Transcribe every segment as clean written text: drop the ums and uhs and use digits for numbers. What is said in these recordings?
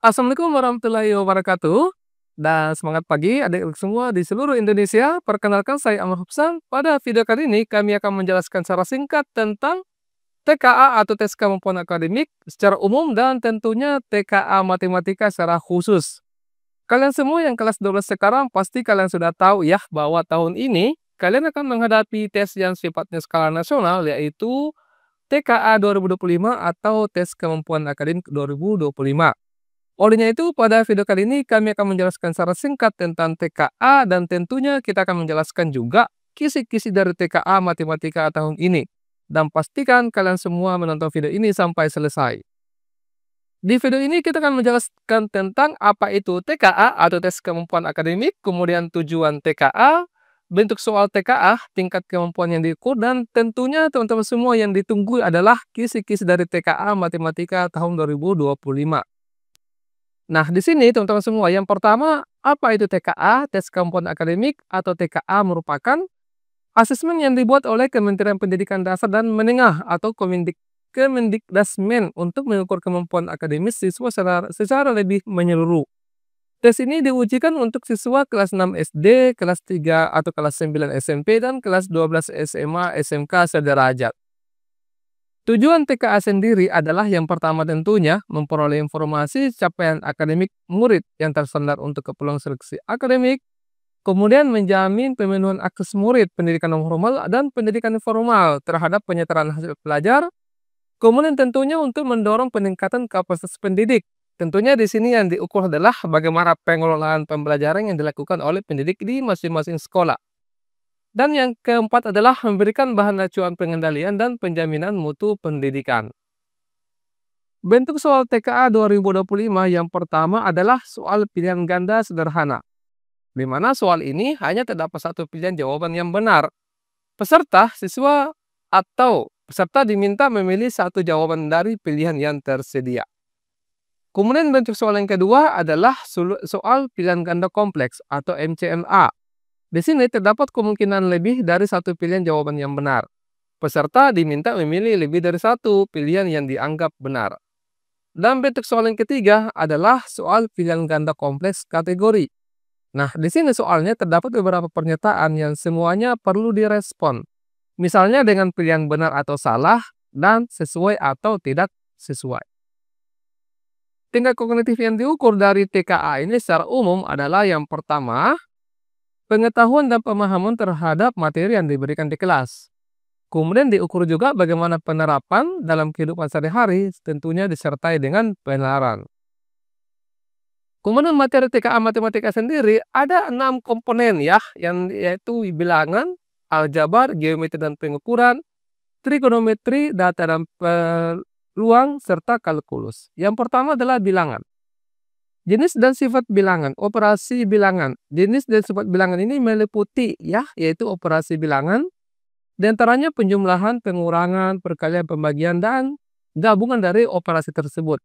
Assalamualaikum warahmatullahi wabarakatuh. Dan semangat pagi adik-adik semua di seluruh Indonesia. Perkenalkan saya Amar Hupsan. Pada video kali ini kami akan menjelaskan secara singkat tentang TKA atau tes kemampuan akademik secara umum dan tentunya TKA matematika secara khusus. Kalian semua yang kelas 12 sekarang pasti kalian sudah tahu ya bahwa tahun ini kalian akan menghadapi tes yang sifatnya skala nasional yaitu TKA 2025 atau tes kemampuan akademik 2025. Olehnya itu, pada video kali ini kami akan menjelaskan secara singkat tentang TKA dan tentunya kita akan menjelaskan juga kisi-kisi dari TKA Matematika tahun ini. Dan pastikan kalian semua menonton video ini sampai selesai. Di video ini kita akan menjelaskan tentang apa itu TKA atau tes kemampuan akademik, kemudian tujuan TKA, bentuk soal TKA, tingkat kemampuan yang diukur, dan tentunya teman-teman semua yang ditunggu adalah kisi-kisi dari TKA Matematika tahun 2025. Nah, di sini teman-teman semua, yang pertama, apa itu TKA, tes kemampuan akademik, atau TKA merupakan asesmen yang dibuat oleh Kementerian Pendidikan Dasar dan Menengah atau Kemendikdasmen untuk mengukur kemampuan akademis siswa secara lebih menyeluruh. Tes ini diujikan untuk siswa kelas 6 SD, kelas 3 atau kelas 9 SMP, dan kelas 12 SMA, SMK sederajat. Tujuan TKA sendiri adalah yang pertama tentunya memperoleh informasi capaian akademik murid yang terstandar untuk keperluan seleksi akademik, kemudian menjamin pemenuhan akses murid pendidikan non formal dan pendidikan formal terhadap penyetaraan hasil pelajar, kemudian tentunya untuk mendorong peningkatan kapasitas pendidik. Tentunya di sini yang diukur adalah bagaimana pengelolaan pembelajaran yang dilakukan oleh pendidik di masing-masing sekolah. Dan yang keempat adalah memberikan bahan acuan pengendalian dan penjaminan mutu pendidikan. Bentuk soal TKA 2025 yang pertama adalah soal pilihan ganda sederhana, di mana soal ini hanya terdapat satu pilihan jawaban yang benar. Siswa atau peserta diminta memilih satu jawaban dari pilihan yang tersedia. Kemudian bentuk soal yang kedua adalah soal pilihan ganda kompleks atau MCMA. Di sini terdapat kemungkinan lebih dari satu pilihan jawaban yang benar. Peserta diminta memilih lebih dari satu pilihan yang dianggap benar. Dan bentuk soal yang ketiga adalah soal pilihan ganda kompleks kategori. Nah, di sini soalnya terdapat beberapa pernyataan yang semuanya perlu direspon. Misalnya dengan pilihan benar atau salah, dan sesuai atau tidak sesuai. Tingkat kognitif yang diukur dari TKA ini secara umum adalah yang pertama, pengetahuan dan pemahaman terhadap materi yang diberikan di kelas. Kemudian diukur juga bagaimana penerapan dalam kehidupan sehari-hari, tentunya disertai dengan penalaran. Kemudian materi TKA matematika sendiri ada 6 komponen ya, yaitu bilangan, aljabar, geometri dan pengukuran, trigonometri, data dan peluang, serta kalkulus. Yang pertama adalah bilangan. Jenis dan sifat bilangan, operasi bilangan. Jenis dan sifat bilangan ini meliputi ya, yaitu operasi bilangan, di antaranya penjumlahan, pengurangan, perkalian, pembagian, dan gabungan dari operasi tersebut.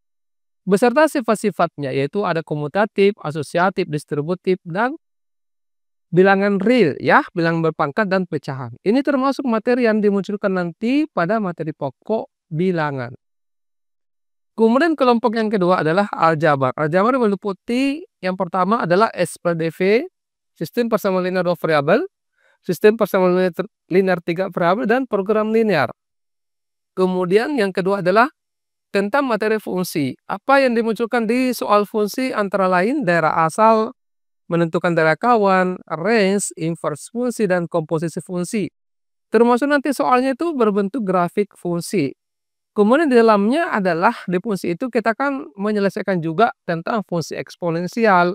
Beserta sifat-sifatnya, yaitu ada komutatif, asosiatif, distributif, dan bilangan real ya, bilangan berpangkat dan pecahan. Ini termasuk materi yang dimunculkan nanti pada materi pokok bilangan. Kemudian kelompok yang kedua adalah aljabar. Aljabar meliputi yang pertama adalah SPDV, sistem persamaan linear 2 variabel, sistem persamaan linear 3 variabel, dan program linear. Kemudian yang kedua adalah tentang materi fungsi. Apa yang dimunculkan di soal fungsi antara lain daerah asal, menentukan daerah kawan, range, inverse fungsi, dan komposisi fungsi. Termasuk nanti soalnya itu berbentuk grafik fungsi. Kemudian di dalamnya adalah di fungsi itu kita akan menyelesaikan juga tentang fungsi eksponensial,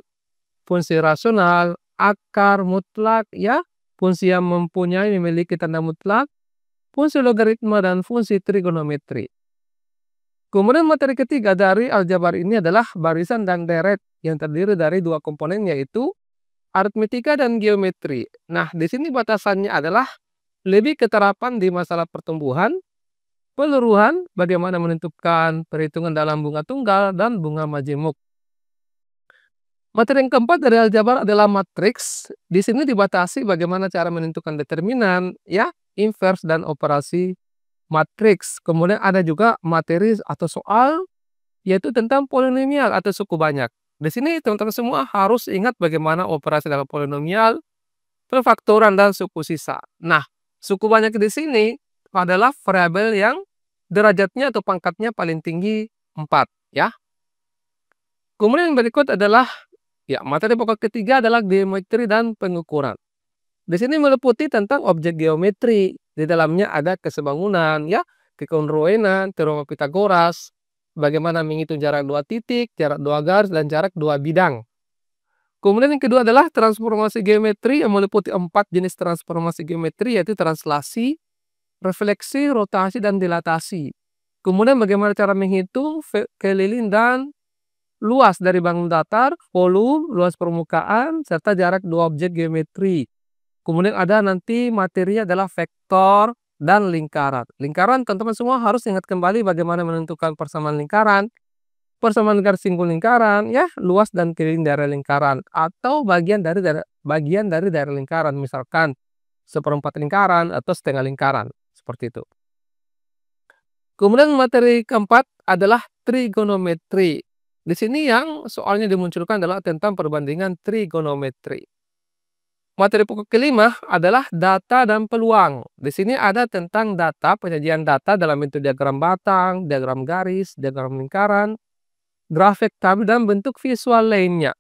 fungsi rasional, akar mutlak ya, fungsi yang memiliki tanda mutlak, fungsi logaritma, dan fungsi trigonometri. Kemudian materi ketiga dari aljabar ini adalah barisan dan deret yang terdiri dari 2 komponen yaitu aritmetika dan geometri. Nah, di sini batasannya adalah lebih keterapan di masalah pertumbuhan, peluruhan, bagaimana menentukan perhitungan dalam bunga tunggal dan bunga majemuk. Materi yang keempat dari aljabar adalah matriks. Di sini dibatasi bagaimana cara menentukan determinan, ya, inverse, dan operasi matriks. Kemudian ada juga materi atau soal yaitu tentang polinomial atau suku banyak. Di sini teman-teman semua harus ingat bagaimana operasi dalam polinomial, perfaktoran, dan suku sisa. Nah, suku banyak di sini adalah variabel yang derajatnya atau pangkatnya paling tinggi 4, ya. Kemudian yang berikut adalah, ya, materi pokok ketiga adalah geometri dan pengukuran. Di sini meliputi tentang objek geometri. Di dalamnya ada kesebangunan, ya, kekongruenan, teorema Pitagoras, bagaimana menghitung jarak dua titik, jarak dua garis, dan jarak dua bidang. Kemudian yang kedua adalah transformasi geometri yang meliputi 4 jenis transformasi geometri, yaitu translasi, refleksi, rotasi, dan dilatasi. Kemudian bagaimana cara menghitung keliling dan luas dari bangun datar, volume, luas permukaan, serta jarak dua objek geometri. Kemudian ada nanti materinya adalah vektor dan lingkaran. Lingkaran teman-teman semua harus ingat kembali bagaimana menentukan persamaan lingkaran, persamaan garis singgul lingkaran, ya, luas dan keliling dari lingkaran, atau bagian dari daerah lingkaran, misalkan seperempat lingkaran atau setengah lingkaran, seperti itu. Kemudian materi keempat adalah trigonometri. Di sini yang soalnya dimunculkan adalah tentang perbandingan trigonometri. Materi pokok kelima adalah data dan peluang. Di sini ada tentang data, penyajian data dalam bentuk diagram batang, diagram garis, diagram lingkaran, grafik tabel, dan bentuk visual lainnya.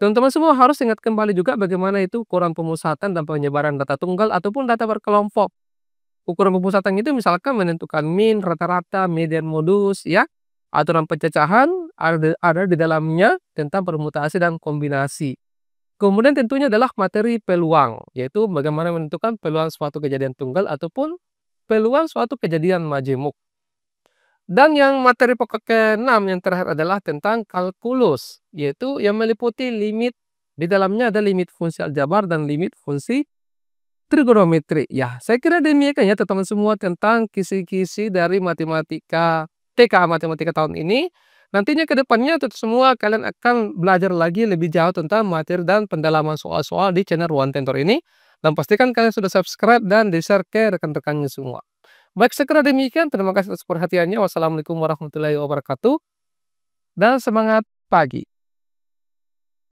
Teman-teman semua harus ingat kembali juga bagaimana itu ukuran pemusatan dan penyebaran data tunggal ataupun data berkelompok. Ukuran pemusatan itu misalkan menentukan min, rata-rata, median, modus, ya. Aturan pencacahan ada di dalamnya tentang permutasi dan kombinasi. Kemudian tentunya adalah materi peluang, yaitu bagaimana menentukan peluang suatu kejadian tunggal ataupun peluang suatu kejadian majemuk. Dan yang materi pokok ke-6 yang terakhir adalah tentang kalkulus, yaitu yang meliputi limit. Di dalamnya ada limit fungsi aljabar dan limit fungsi trigonometri. Ya, saya kira demikian ya teman-teman semua tentang kisi-kisi dari matematika TKA Matematika tahun ini. Nantinya ke depannya tentu semua kalian akan belajar lagi lebih jauh tentang materi dan pendalaman soal-soal di channel One Tentor ini. Dan pastikan kalian sudah subscribe dan di-share ke rekan-rekannya semua. Baik, sekira demikian. Terima kasih atas perhatiannya. Wassalamualaikum warahmatullahi wabarakatuh. Dan semangat pagi.